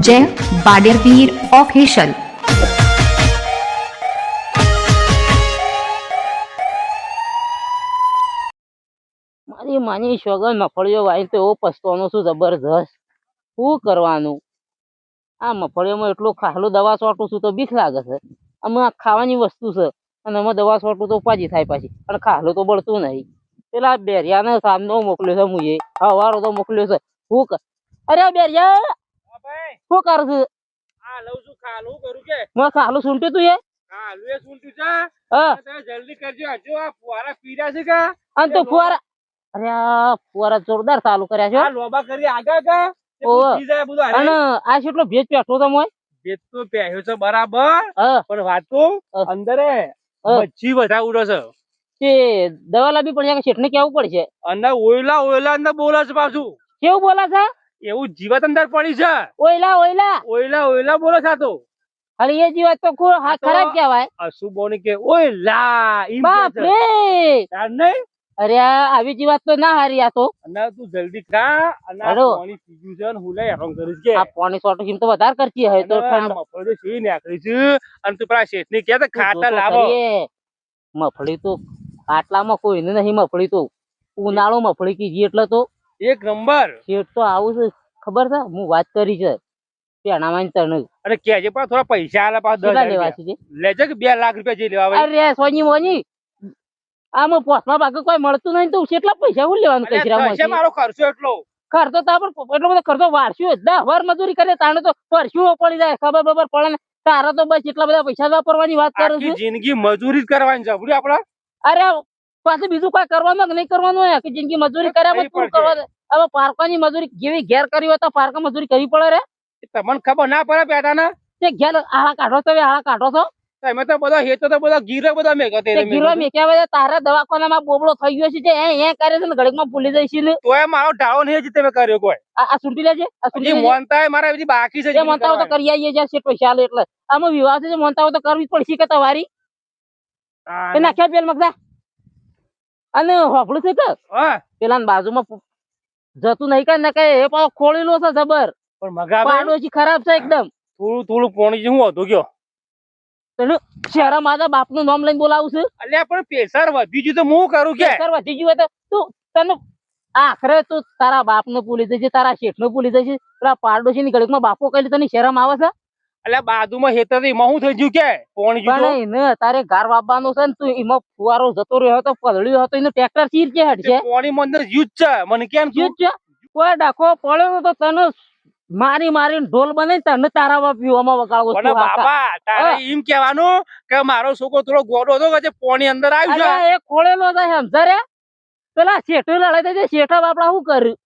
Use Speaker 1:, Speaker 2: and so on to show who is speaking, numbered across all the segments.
Speaker 1: जय बाडेरवीर ऑफिशियल।
Speaker 2: મારી માની સોગન મફળીઓ વાઈ તો એવો પસ્તાવાનો છું જબરજસ્ત. શું કરવાનું? આ મફળીઓમાં એટલું ખાલું દવા છોટું છું તો બીક લાગે છે. આમાં ખાવાની વસ્તુ છે અને આમાં દવા છોટું તો ઉપાજી થાય પાછી, અને ખાલું તો બળતું નહીં. પેલા બેરિયાને સામનો મોકલ્યો છે મુએ, હવારો તો મોકલ્યો છે. શું કર? અરે બેરિયા શું કરું છું?
Speaker 3: આ લઉં છું ખાલું કરું કે
Speaker 2: મેં ખાલું સૂંટ્યું તું એ?
Speaker 3: ખાલું એ સુંટું છે.
Speaker 2: હા
Speaker 3: તમે જલ્દી કરજો. હજુ આ ફુવારા પીર્યા છે કે
Speaker 2: અને તો ફુવારા, અરે આ ફુવારા જોરદાર ચાલુ કર્યા છે.
Speaker 3: આ લોબા કરી આગળ કા
Speaker 2: ઓવે.
Speaker 3: જાય બધું હાલે.
Speaker 2: અને આ કેટલો ભેજ પેઠો તો મોય.
Speaker 3: ભેજ તો પહેર્યો છે બરાબર,
Speaker 2: હા
Speaker 3: પણ વાત તો અંદરે મચ્છી વધારે ઉડે છે.
Speaker 2: તે દવા લાવવી પડશે કે શેઠને કેવું પડશે?
Speaker 3: અંદર ઓયલા ઓયલા અંદર બોલે છે પાછું.
Speaker 2: કેવું બોલા છે?
Speaker 3: એવું જીવત અંદર પડી છે.
Speaker 2: ઓયલા ઓયલા
Speaker 3: ઓયલા ઓયલા બોલે છે આ તો.
Speaker 2: અરે એ જીવત તો ખરાબ કહેવાય.
Speaker 3: અશુભોની કે ઓયલા ઈ
Speaker 2: બાપ રે,
Speaker 3: તાર નહીં.
Speaker 2: અરે આવી જીવાત તો ના હારી. આ તો
Speaker 3: અને તું જલ્દી ખા અને આ
Speaker 2: હાલો.
Speaker 3: પાણી પીજું છે ને હું લઈ હેરાન કરીશ કે
Speaker 2: આ પાણી સોટો તો વધારે કરતી હોય તો ઠંડ
Speaker 3: મફળી સી નાખી છે. અને તું પેલા શેઠ ને કે ખાતા લાવો.
Speaker 2: મફળી તો આટલામાં કોઈને નહીં. મફળી તો ઉનાળો મફળી કીધી એટલે તો
Speaker 3: એક નંબર.
Speaker 2: શેઠ તો આવું છે ખબર છે. હું વાત કરી છે પેણામાં તને.
Speaker 3: અને કેજે પણ થોડા પૈસા આલે પાછા
Speaker 2: કેટલા
Speaker 3: 10,000
Speaker 2: લેવા
Speaker 3: રૂપિયા.
Speaker 2: છે?
Speaker 3: લેજે કે 2 લાખ રૂપિયા જે લેવા હોય.
Speaker 2: અરે સોની મોની, આમાં પોસમાં ભાગે કોઈ મળતું નહીં તો કેટલા પૈસા હું લેવાનું?
Speaker 3: અલ્યા થશે
Speaker 2: કચરામાં
Speaker 3: મારો ખર્ચો એટલો.
Speaker 2: ખર્ચો તો આપણે એટલો બધો ખર્ચો વારસ્યો 10 વાર મજૂરી કરે તાણે તો પરસ્યું પડી જાય. ખબર બબર પડે ને. તારા તો બસ એટલા બધા પૈસા વાપરવાની વાત કરે
Speaker 3: આખી
Speaker 2: છે.
Speaker 3: જિંદગી મજૂરી જ કરવાની છે બુડી આપડે.
Speaker 2: અરે પાછું બીજું કોઈ કરવાનું કે નહીં કરવાનું હોય? આખી જિંદગી મજૂરી કર્યા પછી શું કરવાનું? હવે પારકાની મજૂરી જેવી ઘેર કરી હોય તો પારકા મજૂરી કરવી પડે રે.
Speaker 3: તમને ખબર ના પડે પેટા ને.
Speaker 2: તે ઘેર આળા કાઢો તો આળા કાઢો છો.
Speaker 3: તમે તો બધા હેતો તો બધા ગીરે બધા મેં
Speaker 2: તે ગીરો મેક્યા બધા તારા દવાખાનામાં બોબડો થઈ ગયો છે. જે એ કરે છે ને ઘડીકમાં ભૂલી જાય છે ને.
Speaker 3: તોય મારો ઢાળો નહીં હજી તમે કર્યો કોઈ.
Speaker 2: આ સુંટી લેજે, આ સુંટી
Speaker 3: હજી
Speaker 2: લેજે.
Speaker 3: મોનતા મારા બધી બાકી છે.
Speaker 2: જે મનતા હોય તો કરી આવીએ જ્યાં શેઠ પૈસા આલે એટલે. આમાં વિવાહ છે જે મનતા હોય તો કરવી જ પડશે કે તમારી. એ નાખ્યા પેલ મગદા. અને હોફળું છે કે
Speaker 3: હા
Speaker 2: પેલા બાજુમાં જતું નહીં કે ના કે એ પાછો ખોળેલો છે જબર.
Speaker 3: પણ મગા
Speaker 2: પાડોશી ખરાબ છે એકદમ.
Speaker 3: થોડું થોડું પોણી જેવું હતું ગયો.
Speaker 2: તને શહેરા મારા બાપ નું નામ લઈને બોલાવું છે.
Speaker 3: અલ્યા પણ પ્રેશર વધી ગયું તો હું કરું કે.
Speaker 2: પ્રેશર વધી ગયું હોય તો તું તને આખરે તું તારા બાપ ને ભૂલી જશે, તારા શેઠ નું ભૂલી જશે. પેલા પાડોશી ની ઘડીકમાં બાપો કહી તને શરમ આવે છે?
Speaker 3: અલ્યા બાજુમાં હેતર એમાં હું થઈ ગયું કે પોણી
Speaker 2: પણ
Speaker 3: ગયું
Speaker 2: એને તારે ઘર વાપવાનો છે ને. તું એમાં ફુવારો જતો રહ્યો હતો, પધળ્યો હતો, એનો ટ્રેક્ટર ચીર કે હટશે.
Speaker 3: પોણી માં અંદર યુદ્ધ છે મને કેમ
Speaker 2: શું છે? કોઈ ડાખો પડ્યો તો તને મારી મારીને ઢોલ બનાવી તને તારા બાપ પીવામાં વગાડવો છું.
Speaker 3: બાબા તારે એમ કેવાનું કે મારો છોકરો થોડો ગોડો હતો કે પોણી અંદર આવ્યું છે.
Speaker 2: અરે એ ખોળેલો છે સમજે. પેલા શેઠો લડાઈ દે. શેઠા બાપડા શું કર્યું?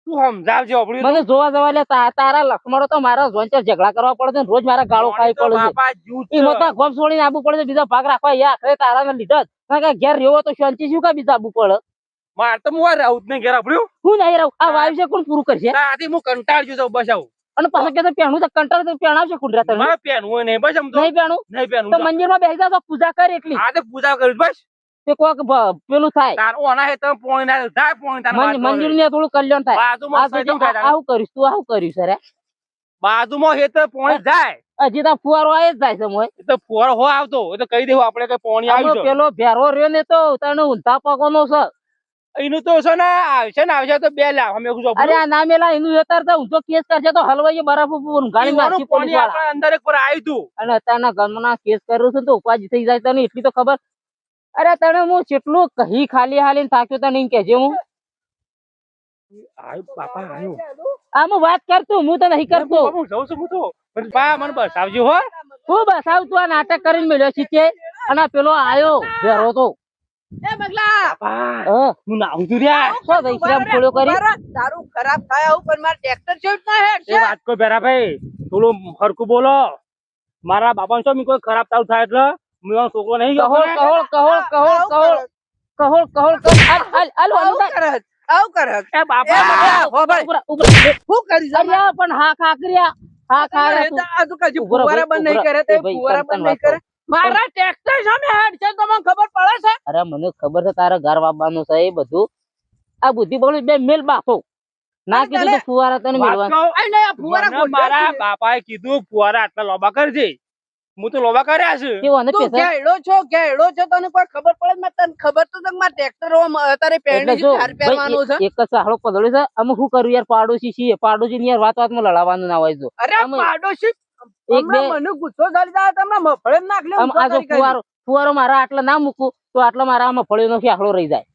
Speaker 3: તું સમજાવજો આપડે.
Speaker 2: મને જોવા જવા લે. તારા લખમણો તો મારા જોંચર ઝઘડા કરવા પડે છે. રોજ મારા ગાળો ખાઈ પડે છે.
Speaker 3: બાપા યુદ્ધ
Speaker 2: એમાં તો ગોમ છોડીને આબુ પડે છે. બીજા ભાગ રાખવા યા આખરે તારા ને લીધા જ. કારણ કે ઘેર રહેવો તો શાંતિ શું કા બીજા આબુ પડે?
Speaker 3: માર તો હું રાઉત ને ઘેર આપડ્યું.
Speaker 2: હું નહીં રહું. આ વાયુ છે કોણ પૂરું કરશે?
Speaker 3: આથી હું કંટાળ છું બસ આવું.
Speaker 2: અને પાછું કે પહેણું તો કંટાળ તો પહેણાવશે કુંડરા તને.
Speaker 3: મારે પહેરવું હોય નહીં બસ આમ તો
Speaker 2: નહીં પહેણું
Speaker 3: નહીં પહેરવું.
Speaker 2: તો મંદિર માં બેસી જા તો પૂજા કર એટલી.
Speaker 3: આ તો પૂજા કરું બસ.
Speaker 2: તે કોક પેલું થાય.
Speaker 3: તારું ઓના હે તો પોણી ના થાય પોણી તાર
Speaker 2: મંદિર ને થોડું કલ્યાણ થાય.
Speaker 3: બાજુમાં સજુ થાય.
Speaker 2: આવું કરીશ તું? આવું કર્યું સર?
Speaker 3: બાજુમાં હે તો પોણી જાય.
Speaker 2: હજી તો ફુવારો આવે જ જાય છે મોય.
Speaker 3: એ તો ફોર હો આવતો એ તો કહી દેવું આપણે કે પોણી આવ્યું છે.
Speaker 2: પેલો ભેરો રહ્યો ને તો તને ઊંધા પગોનો છે.
Speaker 3: એનું તો છે ને આવશે તો 2 લાખ અમે એવું
Speaker 2: અરે આ ના મેલા એનું અત્યારે તો ઊંધો કેસ કરશે તો હલવાઈ બરફ ઉપર ગાડી મારતી
Speaker 3: પોણી
Speaker 2: પોલીસ
Speaker 3: આપણા અંદર એક પર આવ્યું તું.
Speaker 2: અને અત્યારના ગામના કેસ કર્યો છે તો ઉપાજી થઈ જાય તને એટલી તો ખબર. અરે તને હું કેટલું કહી ખાલી હાલીને થાક્યો તને એમ કહેજે. હું
Speaker 3: આય બાપા આયો.
Speaker 2: આમ વાત કરતું હું તો નહીં કરતો.
Speaker 3: હું જઉં છું હું તો બા મને બસ આવજો હો.
Speaker 2: હું બસ આવ તું આ નાટક કરીને મેળ્યો છે. અને પેલો આયો ભેરો તો
Speaker 4: એ મગલા
Speaker 3: બા હું નાઉં છું ર્યા.
Speaker 2: શું થઈ શ્યામ ખોલ્યો કરી?
Speaker 4: તારું ખરાબ થાય આવું પણ માર ટ્રેક્ટર જેવું ના હેડ
Speaker 3: એ વાત કોઈ બેરા ભાઈ થોડું હરકું બોલો. મારા બાપા શું કોઈ ખરાબ તાવ થાય એટલે હું છોકરો નહીં ગયો.
Speaker 2: કહોળ કહોળ કહોળ કહોળ કહોળ કહોળ કહોળ હાલ
Speaker 4: આવું કરત
Speaker 3: એ બાપા
Speaker 4: હો ભાઈ
Speaker 2: ઉભરા
Speaker 4: શું કરી
Speaker 2: અલ્યા પણ હા ખાકરિયા હા ખા
Speaker 4: આ તો કજી ફુવારા બંધ નહીં કરે તે ફુવારા બંધ નહીં કરે. મારા ટ્રેક્ટર સામે હેડ છે તમને ખબર પડે છે?
Speaker 2: અરે મને ખબર છે તારા ઘર વાપવાનું છે એ બધું. આ બુદ્ધિ બોલી બે મેલ બાફો ના કીધું તો ફુવારા તને
Speaker 3: વાત
Speaker 2: મેળવા
Speaker 3: કહું?
Speaker 4: આ નહીં, આ ફુવારા
Speaker 3: મને
Speaker 4: ગોઠવ્યા
Speaker 3: મારા
Speaker 4: છે.
Speaker 3: બાપાએ કીધું ફુવારા આટલા લોબા કરજે. હું તો લોબા કર્યા છે.
Speaker 2: કેવો અને
Speaker 4: તું
Speaker 2: પેસા
Speaker 4: ગેડો છો તને કોઈ ખબર પડે ને? તને ખબર તો છે કે મારા ટ્રેક્ટર અત્યારે
Speaker 2: એટલે
Speaker 4: પહેરણી
Speaker 2: જો
Speaker 4: છે, પહેરવાનો છે.
Speaker 2: ભાઈ એક જ સાહડો પધડ્યો છે અમે શું કર્યું યાર પાડોશી છીએ પાડોશી યાર વાતમાં લડાવવાનું ના હોય જો
Speaker 4: અરે
Speaker 2: અમે
Speaker 4: પાડોશી
Speaker 2: એક બે
Speaker 4: હમણાં મને ગુસ્સો ચડી જાય તમને મફળે નાખ લે
Speaker 2: આમ આ જો ફુવારો મારા આટલા ના મૂકું તો આટલા મારા આમાં ફળ્યો નથી આખલો રહી જાય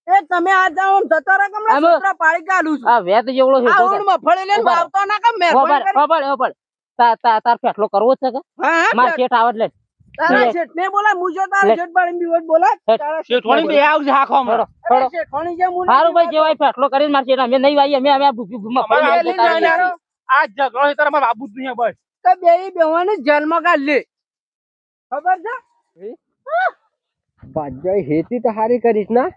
Speaker 4: એ તમે આ જાઓ આમ જતા રહો કે હમણાં
Speaker 2: આમાં-
Speaker 4: સૂત્રા પાડી ગાલું છું.
Speaker 2: આ વેત જેવડો
Speaker 4: આ
Speaker 2: હેઠો
Speaker 4: ઊંડ મફળે લઈને
Speaker 2: ઉભા રહો.
Speaker 4: આવતો ના કે મહેરબાની કરી.
Speaker 2: ખબર તાર ફેસલો કરવો જ છે કે
Speaker 4: હા, હા,
Speaker 2: માર શેઠ આવત લે
Speaker 4: તારા
Speaker 2: લે.
Speaker 4: શેઠને બોલાય, હું જો તારા
Speaker 2: લે.
Speaker 4: શેઠ પાડીને બીવત બોલાય.
Speaker 2: હેઠ.
Speaker 4: તારા
Speaker 3: શેઠવાણી બે આવશે હાખો હમણાં.
Speaker 4: અરે શેઠવાણી જેમ હું
Speaker 2: સારું ભાઈ
Speaker 4: નથી
Speaker 2: જેવાય ફેસલો કરીને માર શેઠ અમે નહીં વાઈ અમે અમે આ ભૂખી
Speaker 3: અમારે
Speaker 4: આ લઈને જનારો.
Speaker 3: આ ઝઘડો છે તારે મારે બાબુ જ નહીં બસ.
Speaker 4: કે બેય બેવાને જેલમાં કાઢ લે. ખબર છે?
Speaker 5: બાજુ હેતી તો હારી કરીશ ના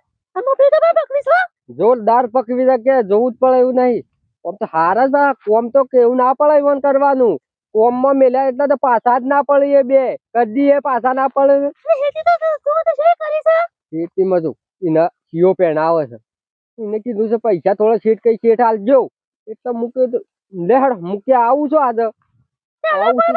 Speaker 5: જોરદાર પકવી દે કે જોવું જ પડે એવું નહીં આમ તો હારા જ આ કોમ તો કેવું ના પડે એવું કરવાનું કોમ માં મેલ્યા એટલે તો પાછા જ ના પડે એ બે કદી એ પાછા ના પડે હેતી માં જો એને શીઓ પહેણાવે છે એને કીધું છે પૈસા થોડા શેઠ કઈ શેઠ હાલજો એટલે મૂકે લે હડ મૂકે આવું છો આજે આવું છું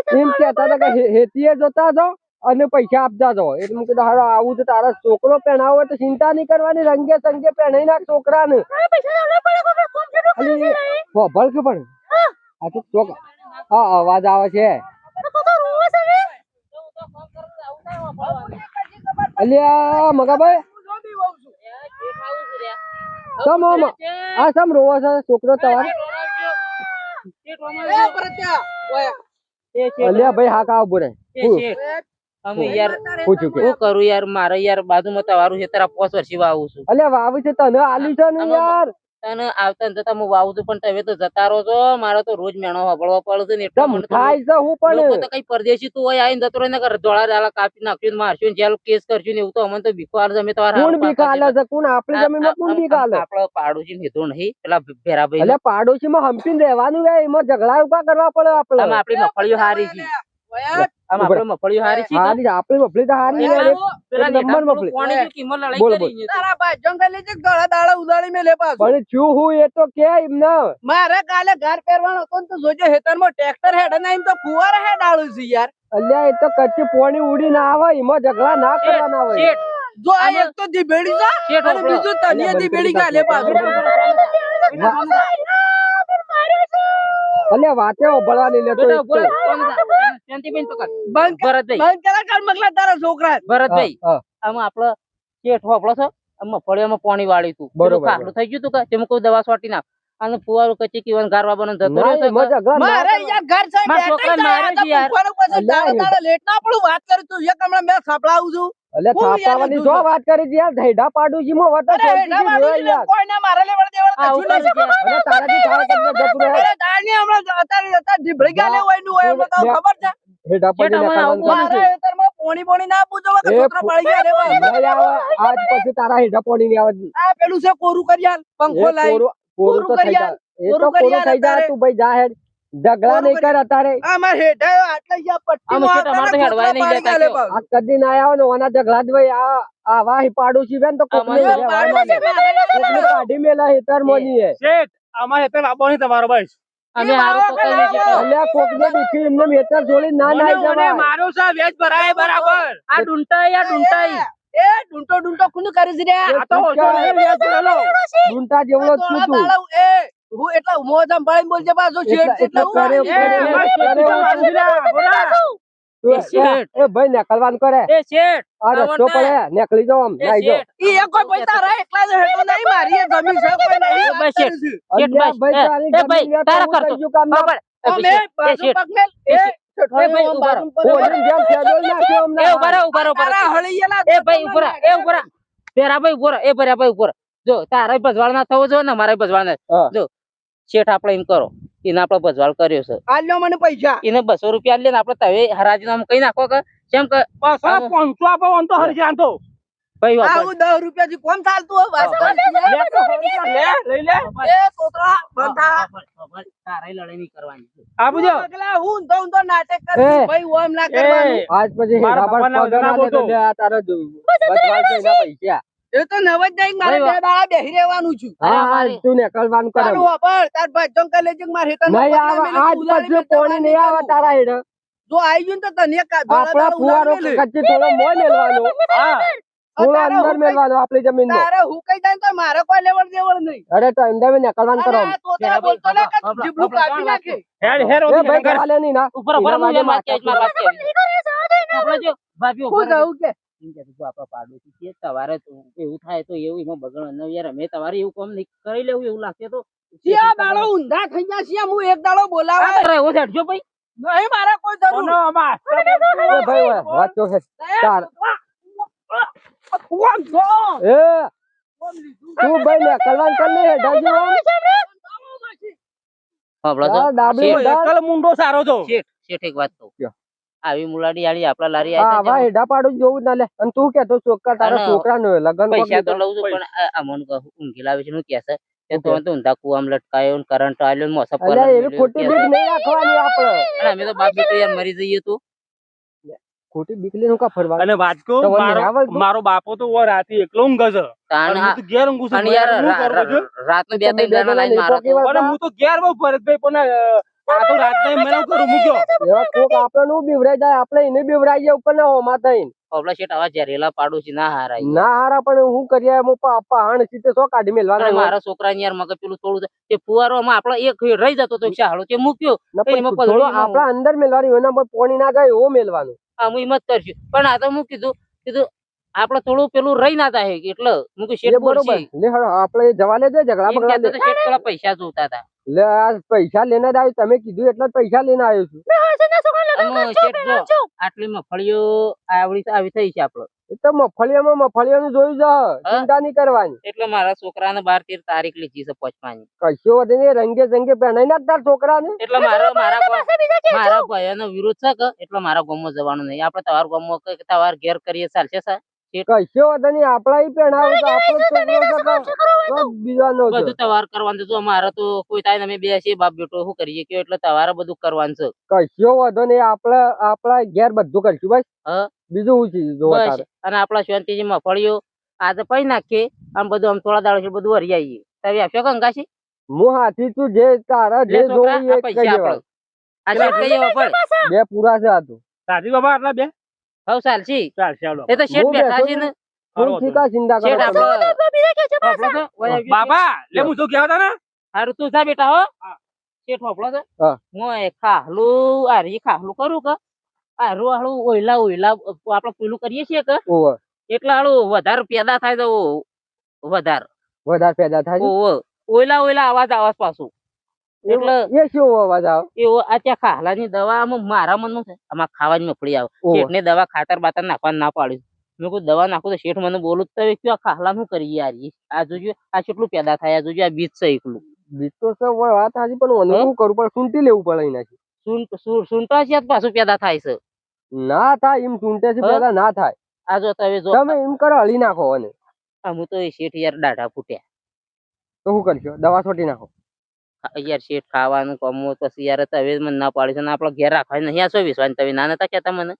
Speaker 5: તે એમ કેતા હતા કે હેતીએ જોતા છો અને પૈસા આપતા છો એટલે હું કીધું હારો આવું તો તારા છોકરો પહેણાવો હોય તો ચિંતા નહીં કરવાની રંગે સંગે પહેણાઈ નાખ છોકરાને અલી ભળ કે પણ આ તો ચોક હા અવાજ આવે છે અલ્યા મગાભાઈ
Speaker 4: હું જો બી હોઉં છું.
Speaker 5: સમ આ સમ રોવો છે છોકરો તમારે
Speaker 4: એ પરત્યા, ઓયા.
Speaker 5: અલ્યા ભાઈ હા કા ઉભો રહે
Speaker 2: અમે યાર
Speaker 5: પૂછ્યું કે
Speaker 2: શું કરું યાર મારે યાર બાજુમાં તમારું છે તારા 5 વર્ષથી વાવું છું
Speaker 5: અલ્યા વાવી છે તને આલી છે ને યાર
Speaker 2: તને આવતા ને જતા હું વાવું છું પણ તમે તો જતા રહો છો મારે તો રોજ મેણો વાપરવા પડે છે ને એટલે
Speaker 5: તમ
Speaker 2: મને તો
Speaker 5: થાય છે હું
Speaker 2: લોકો
Speaker 5: પણ
Speaker 2: તો કઈ પરદેશી તું હોય આઈને જતો રહે ને ધોળા ડાલા કાપી નાખ્યું ને મારશું ને જેલ કેસ કરશું ને એવું તો અમને તો બીકો આલે છે. અમે તમારા
Speaker 5: કોણ બી કાલે છે કોણ આપણી જમીનમાં કોણ બી કાલે
Speaker 2: આપડે પાડોશી ને હેતો નહીં પેલા ભેરાભાઈ
Speaker 5: અલ્યા પાડોશી માં હંપીને રહેવાનું યાર એમાં ઝઘડા ઉભા કરવા પડે આપડે
Speaker 2: આમ આપડી મફળીઓ હારી છે
Speaker 4: ઓયા.
Speaker 2: આમ આપડે મફળીઓ હારી છે
Speaker 5: હારી આપણી મફળી તો હારી
Speaker 2: એટલે
Speaker 5: યાર
Speaker 2: પેલા
Speaker 5: એક નંબર
Speaker 2: નેઠા
Speaker 5: મફળી.
Speaker 2: કોણી ની કિંમત લડાઈ
Speaker 5: બોલો,
Speaker 2: કરી છે.
Speaker 4: તારા ભાઈ જંગલ છે ગળા દાડા ઉદાડી મેલે પાછું.
Speaker 5: પણ છું હું એ તો કે એમને
Speaker 4: મારે કાલે ઘર પહેરવાનો હતો ને તો જોજો હેતરમાં ટ્રેક્ટર હેડ ના તો ફુવારા હેડ આળું છે યાર.
Speaker 5: અલ્યા એ તો કચ્ચી પોણી ઉડી ના આવે એમાં ઝઘડા ના કરવાના હોય
Speaker 2: શેઠ,
Speaker 4: જો આ એક તો દીબેડી છે
Speaker 2: શેઠ
Speaker 4: અને
Speaker 2: હોભળો.
Speaker 4: બીજું તનિયા દીબેડી કાલે પાછું.
Speaker 5: અલ્યા વાતે ઓભળવાની લે તો
Speaker 2: બેટા
Speaker 5: એક
Speaker 2: ઉભો રહે.
Speaker 5: તો.
Speaker 2: કોણ હતા? શાંતિબેન પકડ.
Speaker 4: બંધ કર-
Speaker 2: ભરતભાઈ
Speaker 4: બંધ કરા કાલ મગલા તારા છોકરા.
Speaker 2: ભરતભાઈ
Speaker 5: હા, હા.
Speaker 2: આમાં આપડે શેઠ હોભળો છો આમાં ફળિયામાં પાણી વાળી તું
Speaker 5: બરોબર,
Speaker 2: ખાટલું થઈ ગયું તું કે તેમાં કોઈ દવા છોટી નાખ અને ફુવારું કચી કીવન ગારવા બનો જતો
Speaker 5: ના,
Speaker 2: રહ્યો
Speaker 5: એમાં
Speaker 2: છે
Speaker 5: ઝઘડા ના
Speaker 4: મારે
Speaker 5: કરવા.
Speaker 4: યાર ઘર છે
Speaker 2: મારા છોકરાને મારે છે યાર.
Speaker 4: દાડા દાડા લેટ ના પડું વાત કરું તું એક હમણાં મેં સાંભળાવું છું.
Speaker 5: અલ્યા
Speaker 4: હું યાર
Speaker 5: થાપાવાની
Speaker 4: બધું
Speaker 5: જો
Speaker 4: છે.
Speaker 5: વાત કરી છે યાર ધૈડા પાડુજી માં વાત
Speaker 4: અરે હેડા મારું છે, કોઈને મારે લેવડ દેવડ
Speaker 2: આવું
Speaker 4: કશું
Speaker 2: કરે
Speaker 4: નથી.
Speaker 2: છે.
Speaker 5: અલ્યા તારાથી થાળ કરીને જતું રહે
Speaker 4: અરે દાળની હમણાં અત્યારે ઢીબળી ગાલે હોય નું હોય એમને તો ખબર છે.
Speaker 5: હેડા પડીને
Speaker 2: શેઠ, અમારે આવું
Speaker 5: ખાવાનું
Speaker 4: મારા હેતરમાં પોણી પોણી ના પૂછો કે
Speaker 5: એ
Speaker 4: છોકરા પડી ગયા રે બસ.
Speaker 5: નહીં આવે આજ પછી તારા હેડા પોણી ની આવે
Speaker 4: આ પેલું છે કોરું કરી આલ, પંખો
Speaker 5: એ
Speaker 4: લાઈ.
Speaker 5: કોરું તો
Speaker 4: કોરું
Speaker 5: થઈ
Speaker 4: કરી
Speaker 5: જાય એ તો
Speaker 4: કોરું કરી
Speaker 5: કોરું થઈ જાય
Speaker 4: અત્યારે.
Speaker 5: તું ભાઈ જા હેડ ઝઘડા
Speaker 4: કોરું
Speaker 5: નહીં
Speaker 4: કરી-
Speaker 5: કર અત્યારે
Speaker 4: આ માર હેઠા આટલે યા પટ્ટી
Speaker 2: આમાં
Speaker 4: માં
Speaker 2: શેઠ, અમારે તો
Speaker 4: આપેલા
Speaker 2: હેડવાય નહીં
Speaker 4: છોકરા
Speaker 2: લેતા
Speaker 4: પાડી
Speaker 2: કયો.
Speaker 5: આ કદી ના આવ્યો ને ઓના ઝઘડા જ ભાઈ આવા પાડોશી બેન તો કોકને
Speaker 2: અમારે
Speaker 4: ગાલે.
Speaker 5: રહેવા ના દે. કોકને કાઢી મેલા હેતર મોની હે
Speaker 3: શેઠ આમાં હેતર લાવવાનો નહીં તમારો બસ.
Speaker 2: અમે હારું પકડીએ છીએ તો.
Speaker 5: અલ્યા કોકને દુખી એમને હેતર છોડી ના
Speaker 3: મને
Speaker 5: નાઈ જવાય
Speaker 3: મારો છે વેજ ભરાય બરાબર.
Speaker 2: આ ડુંટાઈ આ ડુંટાઈ
Speaker 4: એ ડુંટો ડુંટો કોનું કરી છે રે?
Speaker 3: આ તો ઓછો નહીં, વેજ ભરેલો.
Speaker 5: ડુંટા જેવડો જ છું
Speaker 4: ધોળા
Speaker 5: તું
Speaker 4: દાડા એ હું એટલા મોં સંભાળીને બોલજે પાછો શેઠ
Speaker 5: એટલે
Speaker 4: એટલે હું
Speaker 5: કરે,
Speaker 4: આવી.
Speaker 3: એ, મારે શેઠ તો મારું છે ને, બોલા.
Speaker 5: તું
Speaker 2: એ શેઠ.
Speaker 5: એ ભાઈ નકલવાનું કરે
Speaker 2: એ શેઠ
Speaker 5: આ રસ્તો પડે નીકળી જાવ આમ
Speaker 2: એ
Speaker 5: નાઈ જાવ
Speaker 2: શેઠ
Speaker 4: ઈ એક કોઈ ભાઈ તારા એકલા જ હેઠો નહીં મારી એ જમીન છે કોઈ નહીં
Speaker 2: એ ભાઈ શેઠ. શેઠ
Speaker 5: અલ્યા
Speaker 2: ભાઈ,
Speaker 5: ભાઈ
Speaker 2: એ
Speaker 5: તારી
Speaker 2: ભાઈ,
Speaker 5: જમીન
Speaker 2: તારા
Speaker 5: વેચાવું
Speaker 2: કરતો.
Speaker 5: થઈ ગયું કામ ના.
Speaker 2: બાબર. એ
Speaker 4: અમે બાજુ
Speaker 2: શેઠ.
Speaker 4: પગમેલ
Speaker 2: એ
Speaker 4: એ
Speaker 2: શેઠ. એ ભાઈ, ઉભા રહો.
Speaker 5: ઓલી જેમ ફેડોલ નાખ્યો અમને.
Speaker 2: એ ઉભા રહો, ઉભા રહો, ઉભા રહો.
Speaker 4: તારા હળિયેલા
Speaker 2: એ ભાઈ ઉભો રહો, એ ઉભો રહો. ભેરાભાઈ ઉભો રહો, એ ભેરાભાઈ ઉભો રહો. જો તારે ભજવાળ ના થવો જોઈએ ને મારે ભજવાળ ના
Speaker 5: હા.
Speaker 2: જો શેઠ આપણે એમ કરો એને આપણે ભજવાળ કર્યો છે
Speaker 4: આલ્યો મને પૈસા
Speaker 2: એને 200 રૂપિયા લે ને આપણે તવે હરાજી નામ કઈ નાખો કે કેમ કે
Speaker 3: બસ આ 500 આપો આમ તો હરજી આમ તો.
Speaker 2: ભાઈ વાપર.
Speaker 4: આવું 10 રૂપિયા થી કોમ ચાલતું હોય વાત
Speaker 2: હા,
Speaker 3: લે તો હરજી લે, લઈ લે.
Speaker 4: એ છોકરા બંધા
Speaker 2: તારે લડાઈ નહીં કરવાની
Speaker 3: આ બધો.
Speaker 4: પગલા હું તો નાટક
Speaker 5: એ.
Speaker 4: કરું ભાઈ ઓમ ના કરવાનું
Speaker 3: એ,
Speaker 5: આજ પછી
Speaker 3: મારા
Speaker 5: હેડા પર
Speaker 3: બાપાના
Speaker 5: પગ ના
Speaker 3: વજના
Speaker 5: લે તો
Speaker 3: બોલતો.
Speaker 5: લે આ તારો બસવાળ છે એના પૈસા
Speaker 4: એ તો નવ જ જાય મારે
Speaker 2: ભાઈ,
Speaker 4: 2 દાડા બેહી રહેવાનું છું
Speaker 2: અરે
Speaker 5: હા
Speaker 2: અમારે-
Speaker 5: તું નીકળવાનું કરે
Speaker 4: તારું વાપર તાર ભજન કરી લેજે કે મારે હેતરમાં
Speaker 5: નહીં
Speaker 4: પતરા
Speaker 5: આવે
Speaker 4: મેલે
Speaker 5: આજ
Speaker 4: ઉલાળી
Speaker 5: પછી
Speaker 4: મેલતા
Speaker 5: પોણી નહીં આવે
Speaker 4: કરું.
Speaker 5: તારા હેડે
Speaker 4: જો આવી ગયું ને તો તને
Speaker 5: આપણા
Speaker 4: દાડા
Speaker 5: ફુવારો
Speaker 4: ઉલાળી મેલે.
Speaker 5: કચ્ચી થોડો મોય મેલવાનો
Speaker 3: હા
Speaker 5: થોડો
Speaker 4: તારે
Speaker 5: અંદર
Speaker 4: હું
Speaker 5: મેલવાનો આપણી જમીન નો
Speaker 4: તારે હું કઈ જાય ને તો મારે કોઈ લેવડ દેવડ નહીં.
Speaker 5: અરે તો અંદર નીકળવાનું કરો
Speaker 4: અરે આ તોતરા બોલતો ને કે જીભડું કાપી નાખે.
Speaker 3: હેડ હેડ
Speaker 5: એ
Speaker 3: ઓછી
Speaker 5: ભાઈ
Speaker 3: હેડ કર.
Speaker 5: જવા લે નહીં ના
Speaker 2: ઉપર ઉપર
Speaker 5: એના
Speaker 2: હું
Speaker 5: વાગે
Speaker 2: લેવા
Speaker 5: માથા
Speaker 2: કે મારા વાત આપણે જો ભાભી
Speaker 4: હું
Speaker 2: ઉપર
Speaker 4: કહું કે
Speaker 2: એમ કહેતું હતું, આપણા પાડોશી છીએ, તમારે તો એવું થાય તો એવું એમાં બગડવાનું નહીં. યાર અમે તમારે એવું કામ નહીં કરી લેવું એવું લાગશે તો
Speaker 4: શિયા દાડો ઊંધા થઈ ગયા શિયા હું એક દાડો બોલાવે
Speaker 2: અરે એવો હેડજો ભાઈ.
Speaker 4: નહીં મારે કોઈ જરૂર
Speaker 3: કોનો આમાં
Speaker 5: એ ભાઈ વાત તો છે તાર
Speaker 4: કોણ છો?
Speaker 5: એ તું ભાઈ નીકળવાનું કર ને હેડાજી
Speaker 2: સાંભળો છો?
Speaker 5: આ ડાબી
Speaker 2: શેઠ,
Speaker 5: હેડા
Speaker 3: એકલ મુંડો સારો તો
Speaker 2: શેઠ, શેઠ એક વાત કહું.
Speaker 5: કયો?
Speaker 2: આવી મુલાડી આળી આપણા લારી
Speaker 5: હા
Speaker 2: આવી
Speaker 5: ભાઈ હેડા પાડું જોવું ના લે અને તું કેતો છોકરા તારા
Speaker 2: અને
Speaker 5: છોકરા નો લગન
Speaker 2: પૈસા તો લઉં છું પણ આ મન ઊંઘી લાવે છે શું કે છે કે તો તો ઊંધા કુવામાં લટકાયો ને કરંટ આલ્યો ને મોસા પર
Speaker 5: અલ્યા એવી ખોટી બીક નહીં રાખવાની આપણે
Speaker 2: અમે તો બાપ બેટો યાર મરી જઈએ તો
Speaker 5: ખોટી બીક લઈને કા ફરવા
Speaker 3: અને વાંચકો
Speaker 5: તો મને
Speaker 3: મારો
Speaker 5: આવડતું?
Speaker 3: મારો બાપો તો ઓ રાતે એકલો ઊંઘે છે
Speaker 2: તાણ
Speaker 3: અને હું તો ઘેર ઊંઘું છું.
Speaker 2: અને યાર
Speaker 3: હું કરું છું?
Speaker 2: રાતનો 2-3 જણા લાઈન મારો તો.
Speaker 3: અને હું તો ઘેર બહુ ભરતભાઈ પણ આ તો રાતના મેં એવું કરું મૂક્યો.
Speaker 5: એવા કોક આપણે નું બીવરાઈ જાય આપણે એને બીવરાઈ જાય ઉપર ના હોમાં થઈને
Speaker 2: ઓબલા શેઠ આવા ઝેરેલા પાડોશી ના હારાય.
Speaker 5: ના હારા પણ હું કરીએ એમ પહાણ સીતે સો કાઢી
Speaker 2: અને
Speaker 5: મેલવાના
Speaker 2: મારા છોકરાને યાર મગજ પેલું થોડું તે ફુવારોમાં આપડે એક રહી જતો તો શાળો તે મૂક્યો
Speaker 5: ના પણ
Speaker 2: એમાં
Speaker 5: થોડો
Speaker 2: પલળીમાં
Speaker 5: આપણા અંદર મેલવાની એના પર પોણી ના જાય એવો મેલવાનું
Speaker 2: આમ હિંમત કરશું પણ આ તો હું કીધું આપડે થોડું પેલું રહી ના થાય એટલે હું કીધું
Speaker 5: એ
Speaker 2: શેઠ
Speaker 5: બરોબર
Speaker 2: બોલશે
Speaker 5: લે હળો આપણે જવા લે દે ઝઘડા
Speaker 2: એમ
Speaker 5: બગડા
Speaker 2: કહેતો તો શેઠ પેલા પૈસા જોતા હતા
Speaker 5: લે આ પૈસા લઈને જ આવ્યો તમે કીધું એટલે જ પૈસા લઈને આવ્યો છું
Speaker 2: અને શેઠ જો આટલી મફળીઓ આવી થઈ છે આપડે
Speaker 5: એ તો મફળીઓનું જોયું છે ચિંતા નહીં કરવાની
Speaker 2: એટલે મારા છોકરાને 12-13 તારીખ લીધી છે પહોંચવાની
Speaker 5: કશો વધે નહીં રંગે જંગે પહેરાઈ ના તાર છોકરાને
Speaker 2: એટલે મારા ભાઈનો વિરોધ છે કે એટલે મારા ગામમાં જવાનું નહીં આપણે તમારા ગામમાં કે તમારા ઘેર કરીએ ચાલશે સર
Speaker 5: કશો વધે નહીં આપડા ઈ પહેરાવે તો આપણો છોકરો બીજાનો છે
Speaker 2: બધું તવાર કરવાનું છે. જો મારે તો કોઈ થાય ને અમે બે છીએ બાપ બેટો શું કરીએ કે એટલે તમારે બધું કરવાનું છે.
Speaker 5: કશો વધો નહીં આપડા ઘેર બધું કરશું બસ
Speaker 2: હા.
Speaker 5: બીજું હું છે જોવા
Speaker 2: બસ
Speaker 5: તારે
Speaker 2: અને આપણા શાંતિજી મફળીઓ આજે પડી નાખીએ આમ બધું આમ થોડા દાડો છે બધું હરી આવીએ તમે આપશો કંગાસી
Speaker 5: હું હાથી તું જે તારા જે
Speaker 2: લે છોકરા
Speaker 5: જોઈ
Speaker 2: આ
Speaker 5: એ
Speaker 2: પૈસા
Speaker 5: કહી
Speaker 2: આપણે આ શેઠ કહીએ વપડ
Speaker 5: બે પૂરા છે આ તો
Speaker 3: સાચી બાબા આટલા બે
Speaker 2: હવ ચાલશી
Speaker 3: ચાલશે હાલો.
Speaker 2: એ તો શેઠ
Speaker 5: હું
Speaker 2: બેઠા
Speaker 5: બેઠો
Speaker 2: છે ને
Speaker 5: તું ચિંતા ચિંતા કરો
Speaker 2: શેઠ
Speaker 5: તમે.
Speaker 2: આપણો
Speaker 3: બાબા લે હું શું કહેવા તા ને
Speaker 2: હારું તું જા બેટા હો
Speaker 3: હા.
Speaker 2: શેઠ હોપલો છે
Speaker 5: હા.
Speaker 2: હું ખાહલું આરી ખાહલું કરું કે આરું હાલું ઓયલા આપણે પેલું કરીએ છીએ કે
Speaker 5: ઓવે
Speaker 2: એટલે હાલું વધારે પેદા થાય તો વધારે
Speaker 5: વધારે પેદા થાય છે.
Speaker 2: ઓયલા અવાજ આવે પાછું એટલે
Speaker 5: એ શું અવાજ આવે
Speaker 2: એવો આ ત્યાં ખાહલાની દવા આમાં મારા મનનું છે આમાં ખાવાની મફળી આવે
Speaker 5: ઓવે.
Speaker 2: શેઠને દવા ખાતર બાતર નાખવાનું ના પાડ્યું મેં કોઈ દવા નાખું તો શેઠ મને બોલું તો આ ખાહલા શું કરીએ યાર આ જોજો આ કેટલું પેદા થાય આ જોજો આ બીજ છે એકલું
Speaker 5: બીજ તો છે વાત સાચી પણ મને શું કરું પણ સૂંટી લેવું પડે એનાથી
Speaker 2: સૂંટા છે પાછું પેદા થાય છે
Speaker 5: ના થાય એમ સૂંટે છે
Speaker 2: હા?
Speaker 5: પેદા ના થાય
Speaker 2: આ જો તમે જો
Speaker 5: તમે એમ કરો હળી નાખો અને
Speaker 2: હું તો એ શેઠ યાર દાઢા ફૂટ્યા
Speaker 5: તો શું કરશો દવા છોટી નાખો
Speaker 2: યાર શેઠ ખાવાનું કમવું પછી યાર તમે મને ના પાડી છે ને આપડે ઘેર રાખવા નહીં આ 24 તમે ના નતા કેતા મને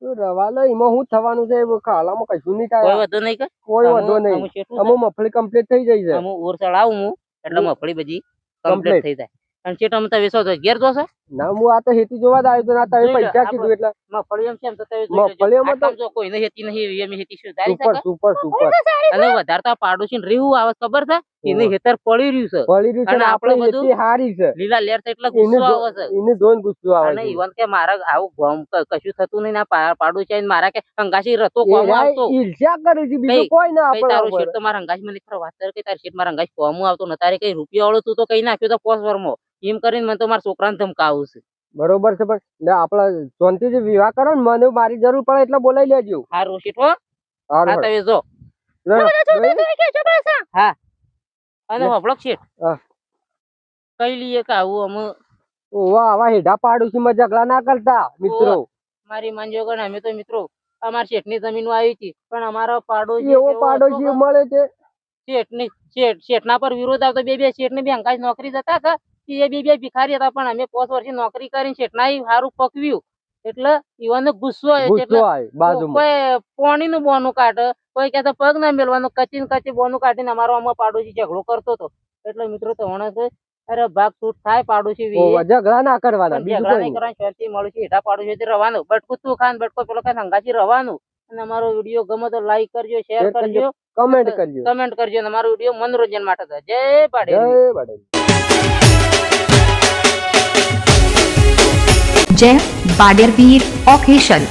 Speaker 5: તો રવા લો એમાં શું થવાનું છે ખાલામાં કશું નહીં
Speaker 2: કોઈ
Speaker 5: થાય
Speaker 2: વધુ નહીં કે
Speaker 5: કોઈ વાંધો નહીં અમુક મફળી કમ્પ્લીટ થઈ જાય છે
Speaker 2: અમુક ઓર ચડાવું હું એટલે મફળી બધી કમ્પ્લીટ થઈ જાય અને શેઠ અમે તમે શું ઘેર જોશો
Speaker 5: ના હું આ તો હેતી જોવા જ આવ્યો તો ના તમે
Speaker 2: જોઈ લો,
Speaker 5: પૈસા કીધું એટલે
Speaker 2: મફળી એમ છે એમ તો તમે
Speaker 5: મગફળીઓમાં તો-
Speaker 2: જો કોઈને હેતી નહીં એમ હેતી શું ધારી
Speaker 5: સુપર
Speaker 2: શકે
Speaker 5: સુપર સુપર
Speaker 2: અને વધારે તો પાડોશી ને રેવું આવે ખબર છે એને હેતર પડી રહ્યું છે
Speaker 5: પડી રહ્યું છે
Speaker 2: અને
Speaker 5: ને
Speaker 2: આપણે
Speaker 5: આપણે
Speaker 2: બધું-
Speaker 5: હેતી હારી છે
Speaker 2: લીલા લેર છે એટલે
Speaker 5: એને
Speaker 2: ગુસ્સો આવે છે
Speaker 5: એને જોઈને ગુસ્સો આવે
Speaker 2: અને
Speaker 5: છે
Speaker 2: ઈવન કે મારા આવું ગોમ કશું થતું નહીં ના પાડોશી આવીને મારા કે અંગાશી રતો
Speaker 5: એ
Speaker 2: કોમો
Speaker 5: રાય
Speaker 2: આવતો
Speaker 5: ઈર્ષ્યા કરે છે બીજું
Speaker 2: કઈ-
Speaker 5: કોઈ ના
Speaker 2: કઈ તારું
Speaker 5: આપણે
Speaker 2: શેઠ તો મારા અંગાશ મને ખરો વાત કરે કે તાર શેઠ મારા અંગાશ કોમો આવતો ન તારે કઈ રૂપિયા વાળો તું તો કઈ નાખ્યો તો પોસ વરમાં એમ કરીને મને તો મારા છોકરાને ધમકાવું છે
Speaker 5: બરોબર છે પણ લે આપડે શાંતિથી વિવાહ કરો ને મને મારી જરૂર પડે એટલે બોલાઈ લેજો
Speaker 2: હારું શેઠ હો
Speaker 5: હારું,
Speaker 2: હા તમે જો
Speaker 5: લે,
Speaker 2: હા અને
Speaker 5: લે.
Speaker 2: હોભળો શેઠ
Speaker 5: હા.
Speaker 2: કઈ લઈએ કે આવું અમે
Speaker 5: ઓવા આવા હેડા પાડોશીમાં ઝઘડા ના કરતા મિત્રો
Speaker 2: મારી માનજો કે અમે તો મિત્રો અમારા શેઠની જમીન આવી હતી પણ અમારો પાડોશી
Speaker 5: એવો પાડોશી મળે છે
Speaker 2: શેઠના પર વિરોધ આવતો બે શેઠને બે અંકાશ નોકરી જતા હતા એ બે ભિખારી હતા પણ અમે 5 વર્ષથી નોકરી કરીને શેઠના સારું પકવ્યું એટલે ઈવન ગુસ્સો આવે છે
Speaker 5: ગુસ્સો
Speaker 2: એટલે
Speaker 5: આવે બાજુમાં
Speaker 2: કોઈ પાણીનું બોનું કાઢે કોઈ કે તો પગ ના મેલવાનો, કચીન કચી બોનું કાઢીને અમારો આમાં પાડોશી ઝઘડો કરતો હતો. એટલે મિત્રો તો વણે છે અરે ભાગ છૂટ થાય પાડોશી
Speaker 5: ઓ, ઝઘડા ના કરવાના,
Speaker 2: પણ
Speaker 5: બીજું
Speaker 2: ઝઘડા
Speaker 5: કોઈ
Speaker 2: નહીં
Speaker 5: નહીં.
Speaker 2: કરવાનું, શાંતિ મળું છે હેઠા પાડોશી રહેવાનું. બટકું તું ખાન બટકો પેલો કઈ હંગાથી રહેવાનું. અને અમારો વિડીયો ગમે તો લાઈક કરજો, શેર
Speaker 5: Share કરજો,
Speaker 2: કરજો,
Speaker 5: કમેન્ટ કરજો.
Speaker 2: કમેન્ટ કરજો. અને અમારો વિડીયો મનોરંજન માટે છે. જય પાડેલી.
Speaker 5: જય બાડેલી.
Speaker 1: જય બાડેરવીર ઓફિશિયલ.